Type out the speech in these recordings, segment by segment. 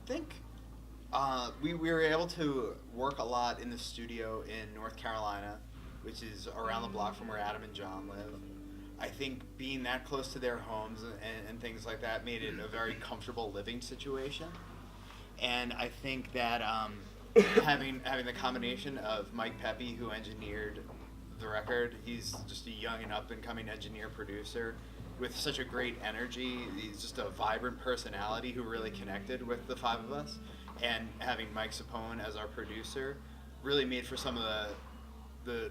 think we were able to work a lot in the studio in North Carolina, which is around the block from where Adam and John live. I think being that close to their homes and things like that made it a very comfortable living situation. And I think that having the combination of Mike Pepe, who engineered the record, he's just a young and up-and-coming engineer-producer with such a great energy. He's just a vibrant personality who really connected with the five of us. And having Mike Sapone as our producer really made for some of the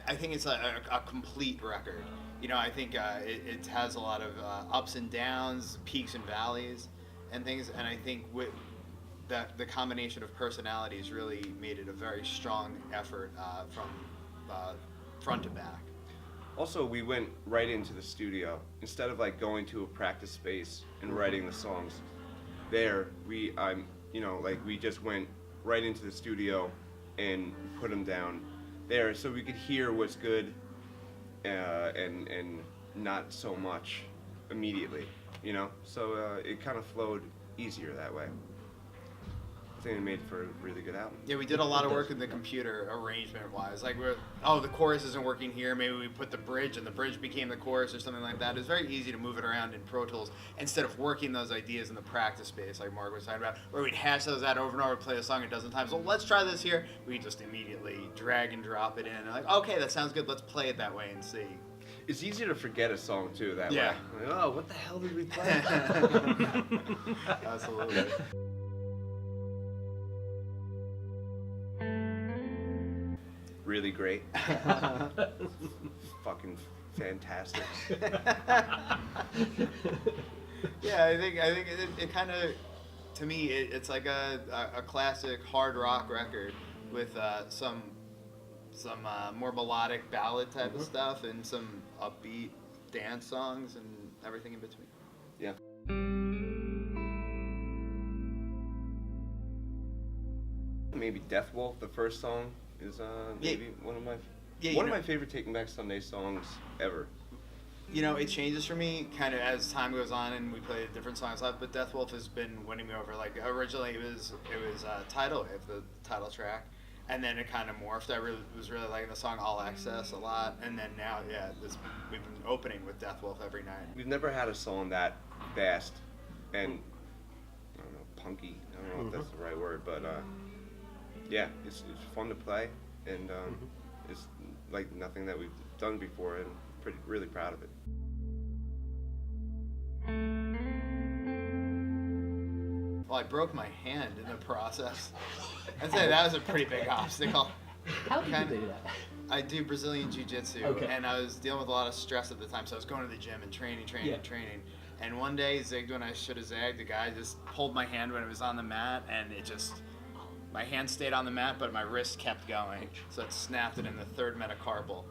I think it's a complete record. You know, I think it has a lot of ups and downs, peaks and valleys, and things. And I think with that, the combination of personalities really made it a very strong effort from front to back. Also, we went right into the studio instead of like going to a practice space and writing the songs. There, we just went right into the studio and put them down there, so we could hear what's good and not so much immediately, you know. So it kind of flowed easier that way. I think it made for a really good album. Yeah, we did a lot of work in the computer arrangement-wise. Like, the chorus isn't working here. Maybe we put the bridge, and the bridge became the chorus or something like that. It's very easy to move it around in Pro Tools instead of working those ideas in the practice space, like Mark was talking about, where we'd hash those out over and over, play a song a dozen times. Well, let's try this here. We just immediately drag and drop it in. And like, okay, that sounds good. Let's play it that way and see. It's easier to forget a song, too, that way. Like, oh, what the hell did we play? Absolutely. Really great. Fucking fantastic. Yeah, I think it kind of, to me, it's like a classic hard rock record with some more melodic ballad type of stuff and some upbeat dance songs and everything in between. Yeah. Maybe Death Wolf, the first song, is maybe one of my favorite Taking Back Sunday songs ever. You know, it changes for me kind of as time goes on and we play different songs live, but Death Wolf has been winning me over. Like, originally it was Tidal Wave, the title track, and then it kind of morphed. I was really liking the song All Access a lot, and then now, we've been opening with Death Wolf every night. We've never had a song that fast and, I don't know, punky. I don't know if that's the right word, but yeah, it's fun to play, and it's like nothing that we've done before, and really proud of it. Well, I broke my hand in the process. I'd say that was a pretty big obstacle. How did you do that? I do Brazilian Jiu-Jitsu, and I was dealing with a lot of stress at the time, so I was going to the gym and training. And one day, zigged when I should have zagged. The guy just pulled my hand when it was on the mat, and my hand stayed on the mat, but my wrist kept going, so it snapped it in the third metacarpal.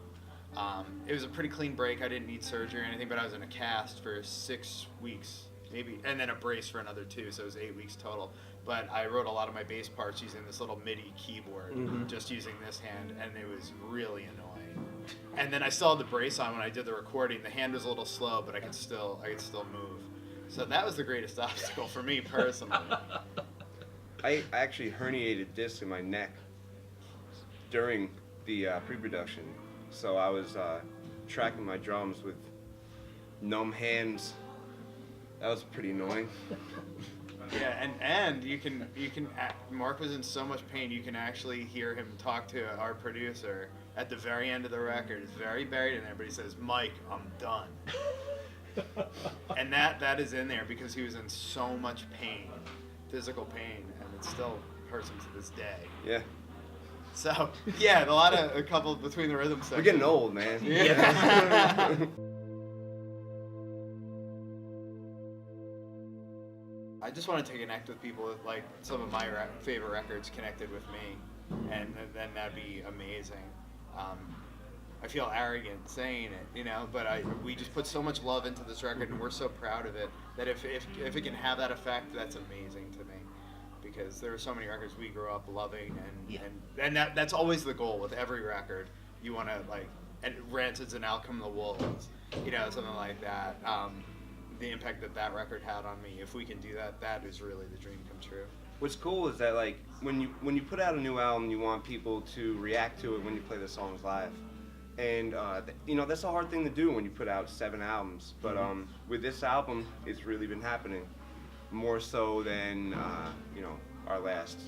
It was a pretty clean break. I didn't need surgery or anything, but I was in a cast for 6 weeks, maybe, and then a brace for another 2, so it was 8 weeks total. But I wrote a lot of my bass parts using this little MIDI keyboard, just using this hand, and it was really annoying. And then I still had the brace on when I did the recording. The hand was a little slow, but I could still move. So that was the greatest obstacle for me personally. I actually herniated discs in my neck during the pre-production, so I was tracking my drums with numb hands. That was pretty annoying. Yeah, and you can Mark was in so much pain you can actually hear him talk to our producer at the very end of the record. It's very buried in there, but he says, "Mike, I'm done." And that is in there because he was in so much pain, physical pain, and it still hurts him to this day. Yeah. So, yeah, a couple between the rhythm sections. We're getting old, man. Yeah. I just wanted to connect with people with, like, some of my favorite records connected with me, and then that'd be amazing. I feel arrogant saying it, you know, but we just put so much love into this record, and we're so proud of it, that if it can have that effect, that's amazing to me. Because there are so many records we grew up loving, and that's always the goal with every record. You want to, like, and Rancid's An Outcome of the Wolves, you know, something like that. the impact that record had on me. If we can do that, that is really the dream come true. What's cool is that like when you put out a new album, you want people to react to it when you play the songs live, and that's a hard thing to do when you put out 7 albums. But with this album, it's really been happening, more so than our last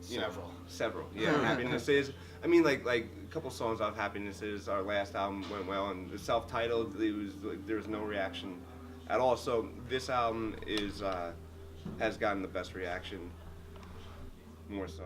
several. Yeah, Happiness is. I mean, like a couple songs off Happiness is. Our last album went well, and the self-titled, there was no reaction at all. So this album has gotten the best reaction, more so.